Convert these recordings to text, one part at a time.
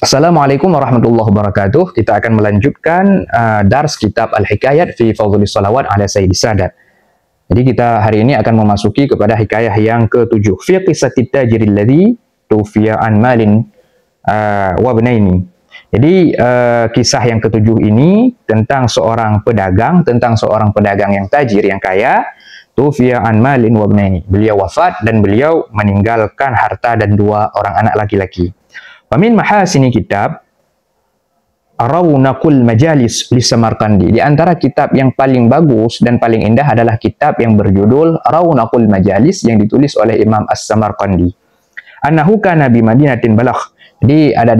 Assalamualaikum warahmatullahi wabarakatuh. Kita akan melanjutkan dars kitab Al-Hikayat fi Fadhlis Salawat ala Sayyidis Sadat. Jadi kita hari ini akan memasuki kepada hikayah yang ke-7. Fi qissati tajiril ladzi tufiya an malin wa ibnaini. Jadi kisah yang ke-7 ini tentang seorang pedagang, yang tajir, yang kaya, tufiya an malin wa ibnaini. Beliau wafat dan beliau meninggalkan harta dan 2 orang anak laki-laki. Famin mahasini kitab Rawnaqul Majalis li Samarqandi. Di antara kitab yang paling bagus dan paling indah adalah kitab yang berjudul Rawnaqul Majalis yang ditulis oleh Imam As-Samarqandi. Annahu kana bi Madinatin Balakh. Jadi ada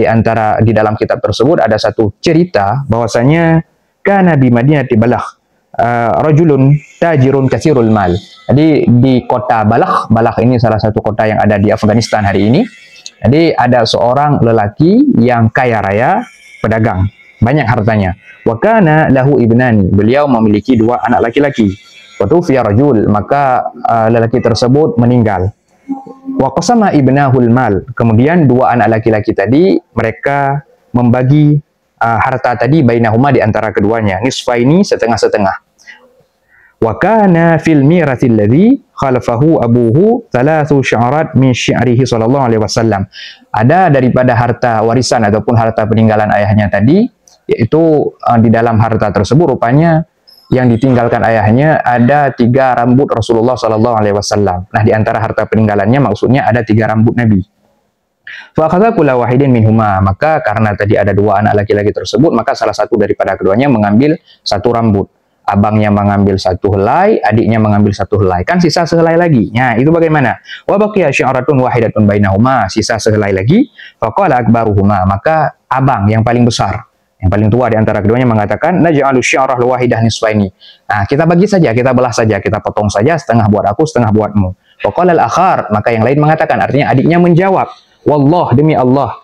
di dalam kitab tersebut ada satu cerita bahwasanya kana bi Madinati Balakh rajulun tajirun katsirul mal. Jadi di kota Balakh, Balakh ini salah satu kota yang ada di Afghanistan hari ini. Jadi ada seorang lelaki yang kaya raya, pedagang, banyak hartanya. Wa kana lahu ibnani, beliau memiliki 2 anak laki-laki. Wa tufiya rajul, maka lelaki tersebut meninggal. Wa qasama ibnahul mal, kemudian 2 anak laki-laki tadi mereka membagi harta tadi bainahuma di antara keduanya, nisfaini, setengah-setengah. Wa kana fil mirathil ladzi khalafahu abuhu 3 sya'rat min syi'rihi sallallahu alaihi wasallam. Ada daripada harta warisan ataupun harta peninggalan ayahnya tadi, yaitu di dalam harta tersebut rupanya yang ditinggalkan ayahnya ada 3 rambut Rasulullah sallallahu alaihi wasallam. Nah, di antara harta peninggalannya maksudnya ada 3 rambut Nabi. Fa akhadha kullu wahidin minhuma, maka karena tadi ada 2 anak laki-laki tersebut, maka salah satu daripada keduanya mengambil 1 rambut. Abangnya mengambil 1 helai, adiknya mengambil 1 helai. Kan sisa sehelai lagi. Nah, itu bagaimana? Wa baqiya syi'ratun wahidatun bainahuma, sisa sehelai lagi. Faqala akbaruhuma, maka abang yang paling besar, yang paling tua di antara keduanya mengatakan, naj'alu syi'rah wahidah nisfaini. Nah, kita bagi saja, kita belah saja, kita potong saja, setengah buat aku, setengah buatmu. Faqala al-akhar, maka yang lain mengatakan, artinya adiknya menjawab, wallah, demi Allah,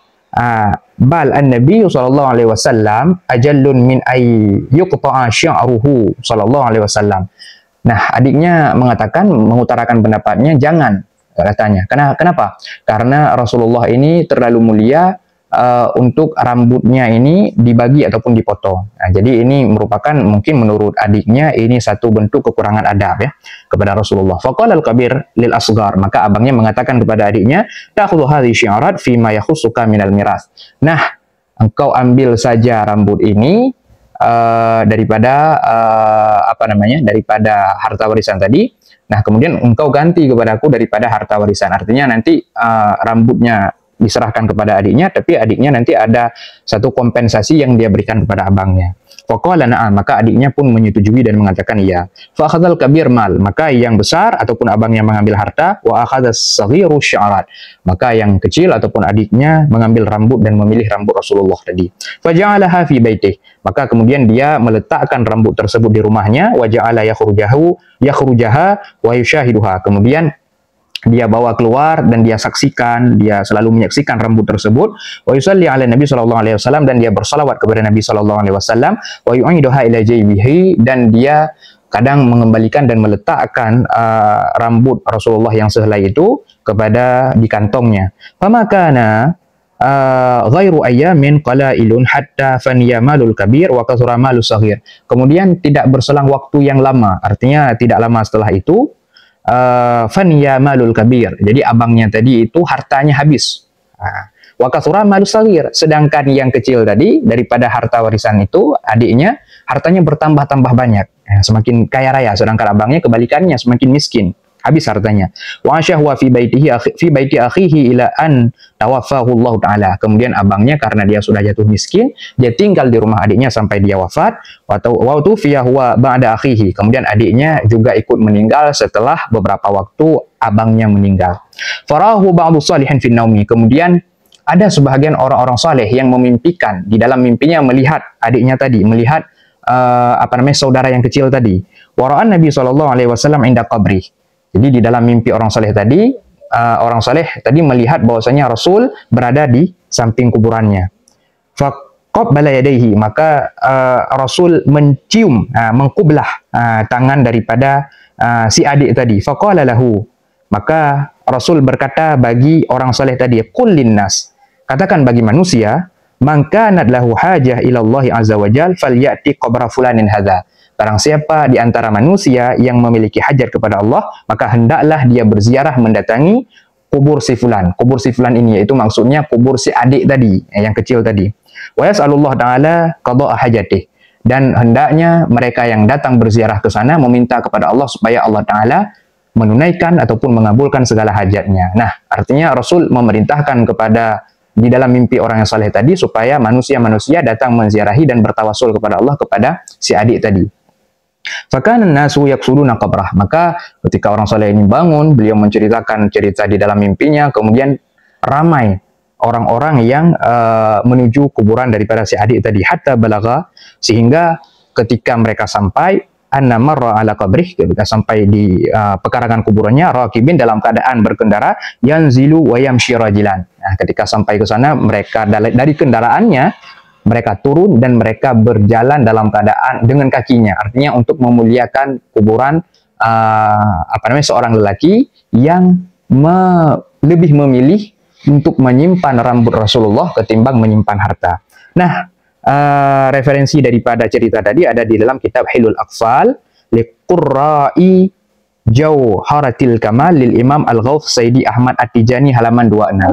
bal an-nabiy sallallahu alaihi wasallam ajallun min ay yuqta'a sya'ruhu sallallahu alaihi wasallam. Nah, adiknya mengatakan, mengutarakan pendapatnya, jangan, katanya. Kenapa? Karena Rasulullah ini terlalu mulia untuk rambutnya ini dibagi ataupun dipotong. Nah, jadi ini merupakan mungkin menurut adiknya ini satu bentuk kekurangan adab ya kepada Rasulullah. Faqala al-kabir lil asghar, maka abangnya mengatakan kepada adiknya, ta'khudhu hadhihi syi'arat fi ma yakhussuka minal miras. Nah, engkau ambil saja rambut ini daripada daripada harta warisan tadi. Nah, kemudian engkau ganti kepadaku daripada harta warisan. Artinya nanti rambutnya diserahkan kepada adiknya, tapi adiknya nanti ada satu kompensasi yang dia berikan kepada abangnya. Faqala na'am, maka adiknya pun menyetujui dan mengatakan iya. Fa akhadzal kabir mal, maka yang besar ataupun abangnya mengambil harta, wa akhadzas saghiru sya'rat, maka yang kecil ataupun adiknya mengambil rambut dan memilih rambut Rasulullah tadi. Fa ja'alaha fi baitih, maka kemudian dia meletakkan rambut tersebut di rumahnya, wa ja'ala yakhrujaha wa yushahiduha, kemudian dia bawa keluar dan dia saksikan, dia selalu menyaksikan rambut tersebut. Wa yusalli ala Nabi sallallahu alaihi wasallam, dan dia bersalawat kepada Nabi sallallahu alaihi wasallam. Wa yu'iduha ila jaybihi, dan dia kadang mengembalikan dan meletakkan rambut Rasulullah yang sehelai itu kepada di kantongnya. Famakana ghairu ayyamin qalailun hatta faniya malul kabir wa kathura malus saghir. Kemudian tidak berselang waktu yang lama, artinya tidak lama setelah itu faniya malul kabir, jadi abangnya tadi itu hartanya habis. Wa kathura malus saghir, sedangkan yang kecil tadi daripada harta warisan itu adiknya hartanya bertambah-tambah banyak, semakin kaya raya, sedangkan abangnya kebalikannya semakin miskin, habis hartanya. Wa asyahwa fi baiti akhihi ila an tawaffahu Allah taala. Kemudian abangnya karena dia sudah jatuh miskin, dia tinggal di rumah adiknya sampai dia wafat. Wa tufiya huwa ba'da akhihi. Kemudian adiknya juga ikut meninggal setelah beberapa waktu abangnya meninggal. Farahu ba'du salihin fin naumi. Kemudian ada sebahagian orang-orang saleh yang memimpikan, di dalam mimpinya melihat adiknya tadi, melihat saudara yang kecil tadi. Wa ra'an Nabi sallallahu alaihi wasallam inda qabri. Jadi di dalam mimpi orang saleh tadi melihat bahwasanya Rasul berada di samping kuburannya. Faqabbala yadayhi, maka Rasul mencium, mengkublah tangan daripada si adik tadi. Faqala lahu, maka Rasul berkata bagi orang saleh tadi, qul linnas, katakan bagi manusia, man kanat lahu hajah ila Allah azza wa jal falyati qabra fulanin hadza. Barang siapa di antara manusia yang memiliki hajat kepada Allah, maka hendaklah dia berziarah mendatangi kubur si fulan. Kubur si fulan ini yaitu maksudnya kubur si adik tadi, yang kecil tadi. Wa yas'alullah ta'ala qada'a hajatih. Dan hendaknya mereka yang datang berziarah ke sana meminta kepada Allah supaya Allah Ta'ala menunaikan ataupun mengabulkan segala hajatnya. Nah, artinya Rasul memerintahkan kepada di dalam mimpi orang yang saleh tadi supaya manusia-manusia datang menziarahi dan bertawasul kepada Allah kepada si adik tadi. Fakana nasu yaqsuduna qabrah. Maka ketika orang saleh ini bangun, beliau menceritakan cerita di dalam mimpinya, kemudian ramai orang-orang yang menuju kuburan daripada si adik tadi, hatta balagha, sehingga ketika mereka sampai anna marra ala qabrih, ketika sampai di pekarangan kuburannya, raqibin dalam keadaan berkendara, yanzilu wa yamshi rajilan. Nah, ketika sampai ke sana, mereka dari kendaraannya mereka turun dan mereka berjalan dalam keadaan dengan kakinya, artinya untuk memuliakan kuburan seorang lelaki yang lebih memilih untuk menyimpan rambut Rasulullah ketimbang menyimpan harta. Nah, referensi daripada cerita tadi ada di dalam kitab Hilul Aqfal liqurra'i Jauharatil Kamal lil Imam Al-Ghawth Sayyidi Ahmad At-Tijani halaman 26.